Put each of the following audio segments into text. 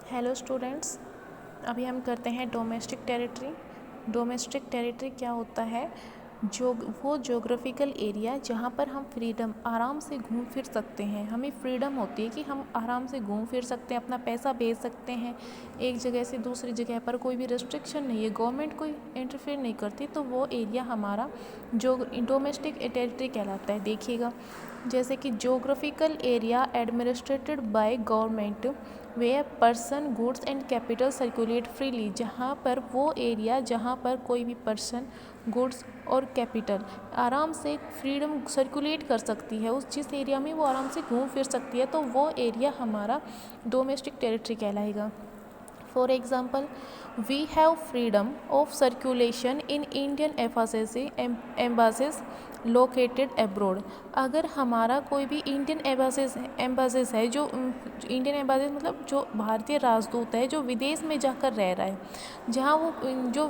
Hello students, अभी हम करते हैं डोमेस्टिक टेरिटरी। डोमेस्टिक टेरिटरी क्या होता है? वो जोग्राफिकल एरिया जहाँ पर हम फ्रीडम आराम से घूम फिर सकते हैं। हमें फ्रीडम होती है कि हम आराम से घूम फिर सकते हैं, अपना पैसा भेज सकते हैं एक जगह से दूसरी जगह पर। कोई भी रिस्ट्रिक्शन नहीं है, गवर्नमेंट कोई इंटरफेयर नहीं करती, तो वो एरिया हमारा जो डोमेस्टिक टेरिटरी कहलाता है। देखिएगा, जैसे कि geographical area administrated by government way person goods and capital circulate freely. जहाँ पर वो एरिया जहाँ पर कोई भी पर्सन गुड्स और कैपिटल आराम से फ्रीडम सर्कुलेट कर सकती है, उस जिस एरिया में वो आराम से घूम फिर सकती है, तो वो एरिया हमारा डोमेस्टिक टेरिटरी कहलाएगा। For example, we have freedom of circulation in Indian embassies located abroad. अगर हमारा कोई भी इंडियन एम्बासीज है, जो इंडियन एम्बासीज मतलब जो भारतीय राजदूत है जो विदेश में जाकर रह रहा है, जहाँ वो जो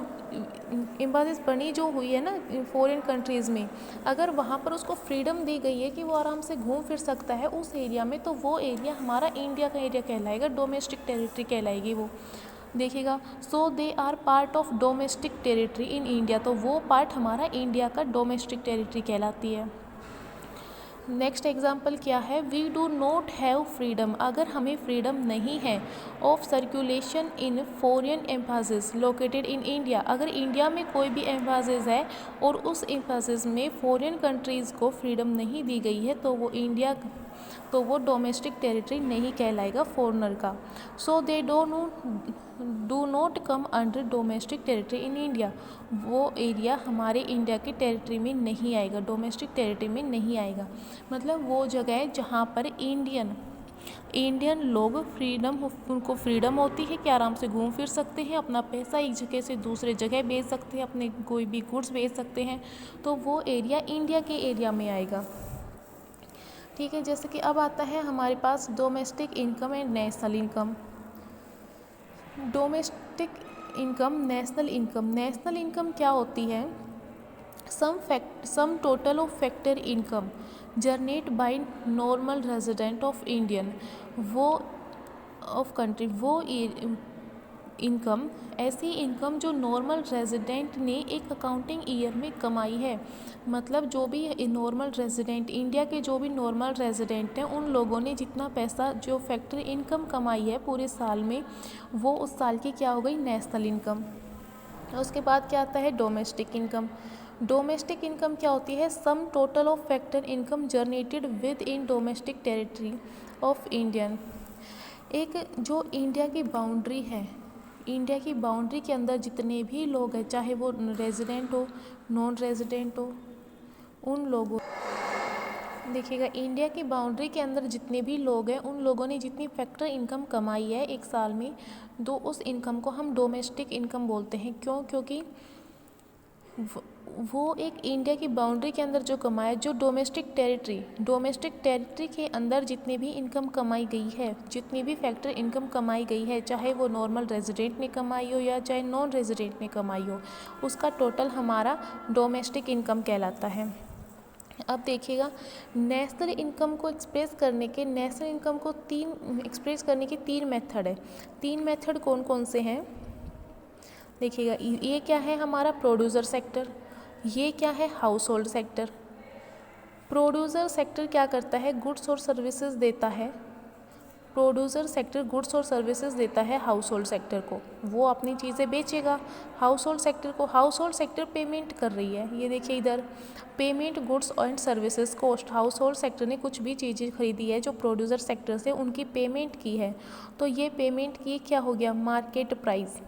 एम्बासीज बनी जो हुई है ना फॉरेन कंट्रीज़ में, अगर वहाँ पर उसको फ्रीडम दी गई है कि वो आराम से घूम फिर सकता है उस एरिया में, तो वो एरिया हमारा इंडिया का एरिया कहलाएगा, डोमेस्टिक टेरिटरी कहलाएगी वो। देखिएगा, so they are part of domestic territory in India, तो वो पार्ट हमारा इंडिया का डोमेस्टिक टेरिटरी कहलाती है। नेक्स्ट एग्जाम्पल क्या है? We do not have freedom. अगर हमें फ्रीडम नहीं है of circulation in foreign embassies located in India, अगर इंडिया में कोई भी एम्बासीज है और उस एम्बासीज में फॉरेन कंट्रीज़ को फ्रीडम नहीं दी गई है, तो वो डोमेस्टिक टेरिटरी नहीं कहलाएगा फॉरनर का। So they do not come under domestic territory in India. वो एरिया हमारे इंडिया की टेरिटरी में नहीं आएगा, डोमेस्टिक टेरिटरी में नहीं आएगा। मतलब वो जगह है जहाँ पर इंडियन लोग उनको फ्रीडम होती है कि आराम से घूम फिर सकते हैं, अपना पैसा एक जगह से दूसरे जगह भेज सकते हैं, अपने कोई भी गुड्स भेज सकते हैं, तो वो एरिया इंडिया के एरिया में आएगा। ठीक है, जैसे कि अब आता है हमारे पास domestic income and national income. Domestic income, national income क्या होती है? Sum total of factor income generate by normal resident of Indian वो ऑफ कंट्री। वो इनकम, ऐसी इनकम जो नॉर्मल रेजिडेंट ने एक अकाउंटिंग ईयर में कमाई है। मतलब जो भी नॉर्मल रेजिडेंट, इंडिया के जो भी नॉर्मल रेजिडेंट हैं, उन लोगों ने जितना पैसा जो फैक्ट्री इनकम कमाई है पूरे साल में, वो उस साल की क्या हो गई? National income. उसके बाद क्या आता है? Domestic income. डोमेस्टिक इनकम क्या होती है? Sum total of factor income generated with in domestic territory of Indian. एक जो इंडिया की बाउंड्री है, इंडिया की बाउंड्री के अंदर जितने भी लोग हैं, चाहे वो रेजिडेंट हो नॉन रेजिडेंट हो, उन लोगों, देखिएगा, इंडिया की बाउंड्री के अंदर जितने भी लोग हैं उन लोगों ने जितनी फैक्टर इनकम कमाई है एक साल में, तो उस इनकम को हम डोमेस्टिक इनकम बोलते हैं। क्यों? क्योंकि वो एक इंडिया की बाउंड्री के अंदर जो कमाया, जो डोमेस्टिक टेरिटरी के अंदर जितनी भी इनकम कमाई गई है, जितनी भी फैक्टर इनकम कमाई गई है, चाहे वो नॉर्मल रेजिडेंट ने कमाई हो या चाहे नॉन रेजिडेंट ने कमाई हो, उसका टोटल हमारा डोमेस्टिक इनकम कहलाता है। अब देखिएगा, नेशनल इनकम को एक्सप्रेस करने के तीन मेथड है। तीन मेथड कौन कौन से हैं? देखिएगा, ये क्या है? हमारा प्रोड्यूसर सेक्टर। ये क्या है? House hold sector. Producer sector क्या करता है? गुड्स और सर्विसेज देता है। प्रोड्यूसर सेक्टर गुड्स और सर्विसेज देता है हाउस होल्ड सेक्टर को, वो अपनी चीज़ें बेचेगा हाउस होल्ड सेक्टर को। हाउस होल्ड सेक्टर पेमेंट कर रही है, ये देखिए इधर, payment goods and services cost. House hold sector ने कुछ भी चीज़ें खरीदी है जो प्रोड्यूसर सेक्टर से, उनकी पेमेंट की है, तो ये पेमेंट की क्या हो गया? Market price.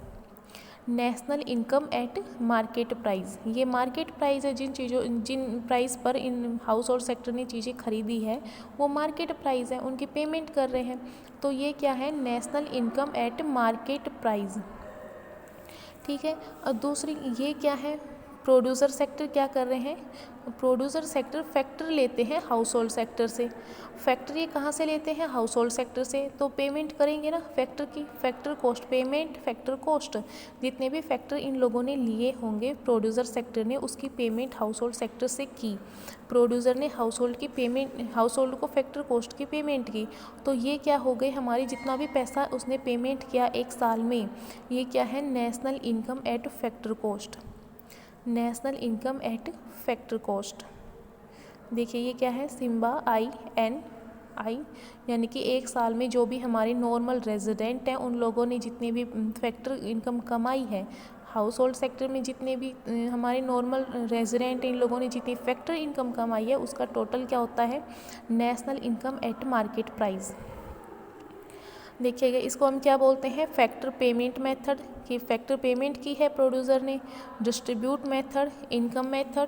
National income at market price, ये मार्केट प्राइस है, जिन प्राइस पर इन हाउस होल्ड सेक्टर ने चीज़ें खरीदी है वो मार्केट प्राइस है, उनकी पेमेंट कर रहे हैं, तो ये क्या है? National income at market price. ठीक है, और दूसरी ये क्या है? प्रोड्यूसर सेक्टर क्या कर रहे हैं, प्रोड्यूसर सेक्टर फैक्टर लेते हैं हाउस होल्ड सेक्टर से। फैक्टर ये कहाँ से लेते हैं, हाउस होल्ड सेक्टर से। तो पेमेंट करेंगे ना फैक्टर की, factor cost, payment factor cost, जितने भी फैक्टर इन लोगों ने लिए होंगे प्रोड्यूसर सेक्टर ने, उसकी पेमेंट हाउस होल्ड सेक्टर से की। प्रोड्यूसर ने हाउस होल्ड की पेमेंट, हाउस होल्ड को फैक्टर कॉस्ट की पेमेंट की। तो ये क्या हो गई हमारी, जितना भी पैसा उसने पेमेंट किया एक साल में, ये क्या है, national income at factor cost, national income at factor cost. देखिए ये क्या है, सिम्बा INI, यानी कि एक साल में जो भी हमारे नॉर्मल रेजिडेंट हैं उन लोगों ने जितनी भी फैक्टर इनकम कमाई है, हाउस होल्ड सेक्टर में जितने भी हमारे नॉर्मल रेजिडेंट इन लोगों ने जितनी फैक्टर इनकम कमाई है उसका टोटल क्या होता है, national income at market price. देखिएगा इसको हम क्या बोलते हैं, फैक्टर पेमेंट मेथड, कि फैक्टर पेमेंट की है प्रोड्यूसर ने, डिस्ट्रीब्यूट मेथड, इनकम मेथड,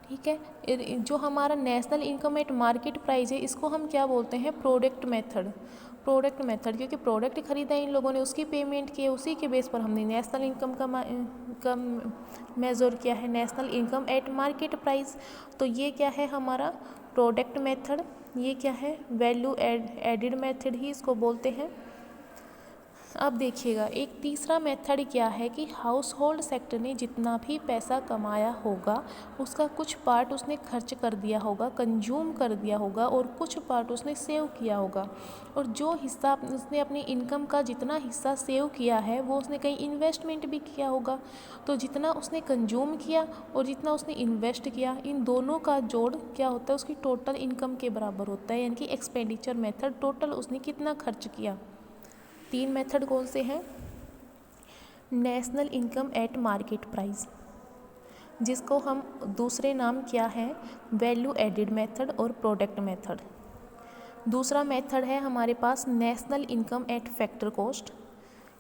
ठीक है। जो हमारा national income at market price है इसको हम क्या बोलते हैं, प्रोडक्ट मेथड, प्रोडक्ट मेथड, क्योंकि प्रोडक्ट खरीदा इन लोगों ने उसकी पेमेंट की है, उसी के बेस पर हमने नेशनल इनकम का मेज़र किया है, national income at market price. तो ये क्या है हमारा प्रोडक्ट मेथड, ये क्या है, वैल्यू एडिड मेथड ही इसको बोलते हैं। अब देखिएगा एक तीसरा मेथड क्या है कि हाउस होल्ड सेक्टर ने जितना भी पैसा कमाया होगा उसका कुछ पार्ट उसने खर्च कर दिया होगा, कंज्यूम कर दिया होगा, और कुछ पार्ट उसने सेव किया होगा। और जो हिस्सा उसने अपनी इनकम का जितना हिस्सा सेव किया है वो उसने कहीं इन्वेस्टमेंट भी किया होगा। तो जितना उसने कंज्यूम किया और जितना उसने इन्वेस्ट किया, इन दोनों का जोड़ क्या होता है, उसकी टोटल इनकम के बराबर होता है, यानी कि एक्सपेंडिचर मेथड, टोटल उसने कितना खर्च किया। 3 मेथड कौन से हैं, national income at market price, जिसको हम दूसरे नाम क्या है, वैल्यू एडिड मेथड और प्रोडक्ट मेथड। दूसरा मेथड है हमारे पास national income at factor cost,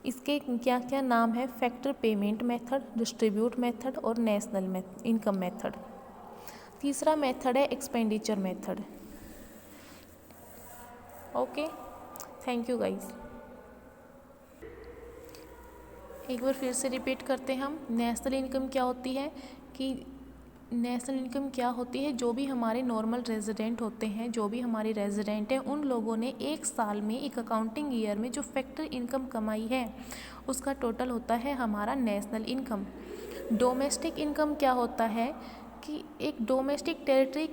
इसके क्या क्या नाम है, factor payment method, distribute method और नेशनल इनकम मेथड। तीसरा मेथड है expenditure method. Okay, thank you guys. एक बार फिर से रिपीट करते हैं हम, नेशनल इनकम क्या होती है, कि नेशनल इनकम क्या होती है, जो भी हमारे नॉर्मल रेजिडेंट होते हैं, जो भी हमारे रेजिडेंट हैं उन लोगों ने एक साल में, एक अकाउंटिंग ईयर में जो फैक्टर इनकम कमाई है उसका टोटल होता है हमारा नेशनल इनकम। डोमेस्टिक इनकम क्या होता है कि एक डोमेस्टिक टेरिटरी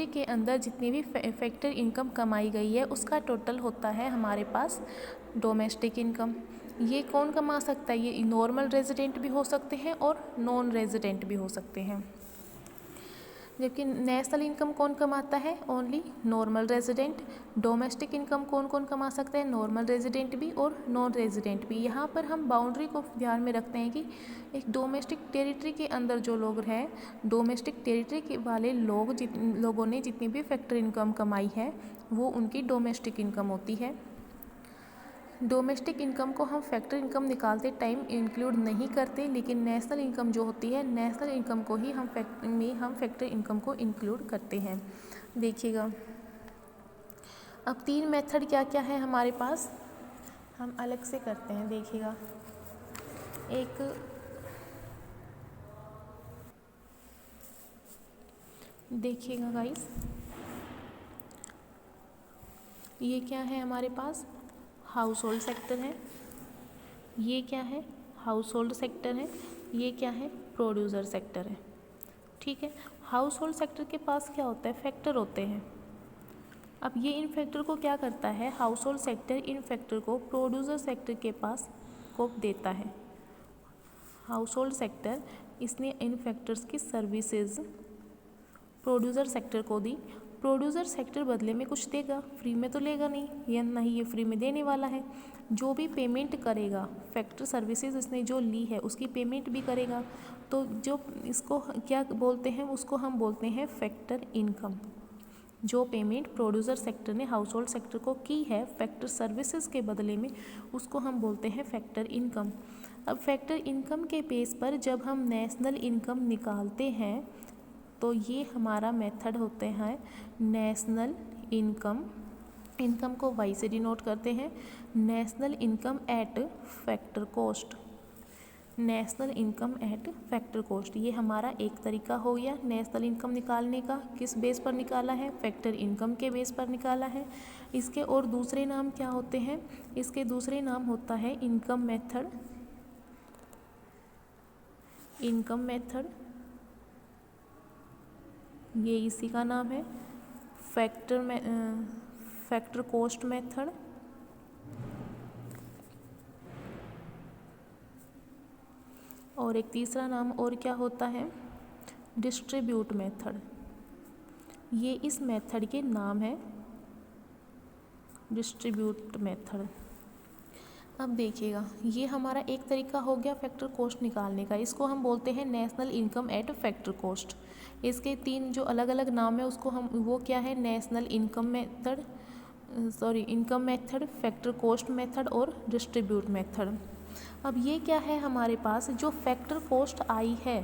के अंदर जितनी भी फैक्टर इनकम कमाई गई है उसका टोटल होता है हमारे पास डोमेस्टिक इनकम। ये कौन कमा सकता है, ये नॉर्मल रेजिडेंट भी हो सकते हैं और नॉन रेजिडेंट भी हो सकते हैं। जबकि नेशनल इनकम कौन कमाता है, only normal resident. Domestic income कौन कौन कमा सकता है, नॉर्मल रेजिडेंट भी और नॉन रेजिडेंट भी। यहाँ पर हम बाउंड्री को ध्यान में रखते हैं कि एक डोमेस्टिक टेरिटरी के अंदर जो लोग हैं, डोमेस्टिक टेरिटरी के वाले लोगों ने जितनी भी फैक्टर इनकम कमाई है वो उनकी डोमेस्टिक इनकम होती है। डोमेस्टिक इनकम को हम फैक्टर इनकम निकालते टाइम इंक्लूड नहीं करते, लेकिन नेशनल इनकम जो होती है, नेशनल इनकम को ही हम फैक्टर इनकम को इंक्लूड करते हैं। देखिएगा अब 3 मेथड क्या क्या है हमारे पास, हम अलग से करते हैं। देखिएगा देखिएगा गाइस, ये क्या है हमारे पास, हाउस होल्ड सेक्टर है, ये क्या है, हाउस होल्ड सेक्टर है, ये क्या है, प्रोड्यूसर सेक्टर है। ठीक है, हाउस होल्ड सेक्टर के पास क्या होता है, फैक्टर होते हैं। अब ये इन फैक्टर को क्या करता है, house hold sector in factor को प्रोड्यूसर सेक्टर के पास को देता है। हाउस होल्ड सेक्टर इसने इन फैक्टर्स की सर्विसेज प्रोड्यूसर सेक्टर को दी। प्रोड्यूसर सेक्टर बदले में कुछ देगा, फ्री में तो लेगा नहीं, या नहीं ये फ्री में देने वाला है। जो भी पेमेंट करेगा, फैक्टर सर्विसेज इसने जो ली है उसकी पेमेंट भी करेगा। तो जो इसको क्या बोलते हैं, उसको हम बोलते हैं फैक्टर इनकम। जो पेमेंट प्रोड्यूसर सेक्टर ने हाउस होल्ड सेक्टर को की है फैक्टर सर्विसेज के बदले में, उसको हम बोलते हैं फैक्टर इनकम। अब फैक्टर इनकम के बेस पर जब हम नेशनल इनकम निकालते हैं तो ये हमारा मेथड होते हैं नेशनल इनकम। इनकम को Y से डिनोट करते हैं, national income at factor cost. National income at factor cost, ये हमारा एक तरीका हो गया नेशनल इनकम निकालने का। किस बेस पर निकाला है? फैक्टर इनकम के बेस पर निकाला है। इसके और दूसरे नाम क्या होते हैं? इसके दूसरे नाम होता है इनकम मेथड, इनकम मेथड, ये इसी का नाम है। फैक्टर कॉस्ट मेथड, और एक तीसरा नाम और क्या होता है? Distribute method. ये इस मेथड के नाम है, डिस्ट्रीब्यूट मेथड। अब देखिएगा, ये हमारा एक तरीका हो गया फैक्टर कॉस्ट निकालने का, इसको हम बोलते हैं national income at factor cost. इसके 3 जो अलग अलग नाम है उसको हम, वो क्या है? National income method, income method, factor cost method और डिस्ट्रीब्यूट मेथड। अब ये क्या है हमारे पास? जो फैक्टर कॉस्ट आई है,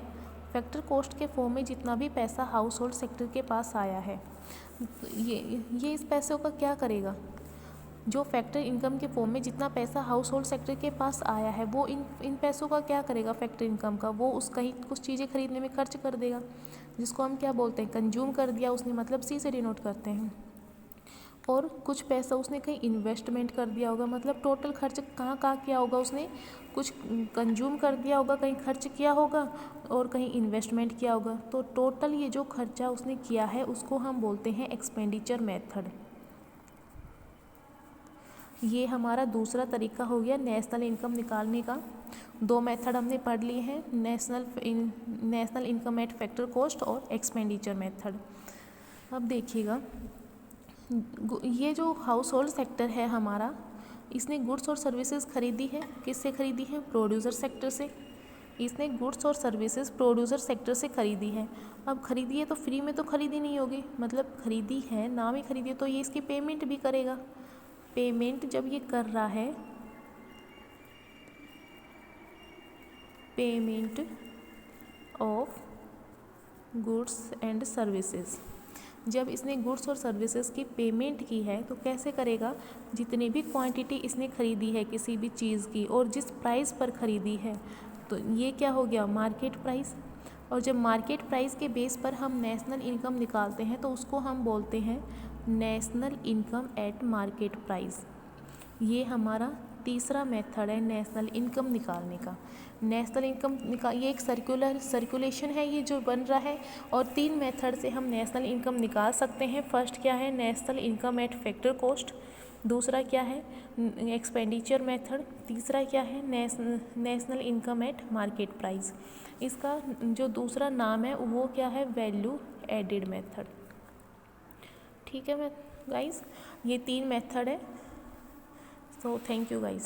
फैक्टर कॉस्ट के फॉर्म में जितना भी पैसा हाउस होल्ड सेक्टर के पास आया है, ये इस पैसों का क्या करेगा? जो फैक्टर इनकम के फॉर्म में जितना पैसा हाउस होल्ड सेक्टर के पास आया है, वो इन पैसों का क्या करेगा? फैक्टर इनकम का वो उस कहीं कुछ चीज़ें खरीदने में खर्च कर देगा, जिसको हम क्या बोलते हैं? कंज्यूम कर दिया उसने, मतलब सी से डिनोट करते हैं। और कुछ पैसा उसने कहीं इन्वेस्टमेंट कर दिया होगा, मतलब टोटल खर्च कहाँ कहाँ किया होगा उसने? कुछ कंज्यूम कर दिया होगा, कहीं खर्च किया होगा और कहीं इन्वेस्टमेंट किया होगा। तो टोटल ये जो खर्चा उसने किया है उसको हम बोलते हैं एक्सपेंडिचर मेथड। ये हमारा दूसरा तरीका हो गया नेशनल इनकम निकालने का। 2 मेथड हमने पढ़ लिए हैं, national income at factor cost और एक्सपेंडिचर मेथड। अब देखिएगा, ये जो हाउस होल्ड सेक्टर है हमारा, इसने गुड्स और सर्विसेज खरीदी है। किससे खरीदी है? प्रोड्यूसर सेक्टर से। इसने गुड्स और सर्विसेज प्रोड्यूसर सेक्टर से खरीदी है। अब खरीदी है तो फ्री में तो खरीदी नहीं होगी, मतलब खरीदी है, नाम ही खरीदी है, तो ये इसकी पेमेंट भी करेगा। पेमेंट जब ये कर रहा है, payment of goods and services, जब इसने गुड्स और सर्विसेज की पेमेंट की है तो कैसे करेगा? जितनी भी क्वांटिटी इसने खरीदी है किसी भी चीज़ की और जिस प्राइस पर खरीदी है, तो ये क्या हो गया? Market price. और जब मार्केट प्राइस के बेस पर हम नेशनल इनकम निकालते हैं तो उसको हम बोलते हैं national income at market price. ये हमारा तीसरा मेथड है नेशनल इनकम निकालने का। नेशनल इनकम ये एक सर्कुलेशन है ये जो बन रहा है, और 3 मेथड से हम नेशनल इनकम निकाल सकते हैं। फर्स्ट क्या है? National income at factor cost. दूसरा क्या है? Expenditure method. तीसरा क्या है? National income at market price. इसका जो दूसरा नाम है वो क्या है? Value added method. ठीक है गाइस, ये 3 मेथड है। So thank you guys.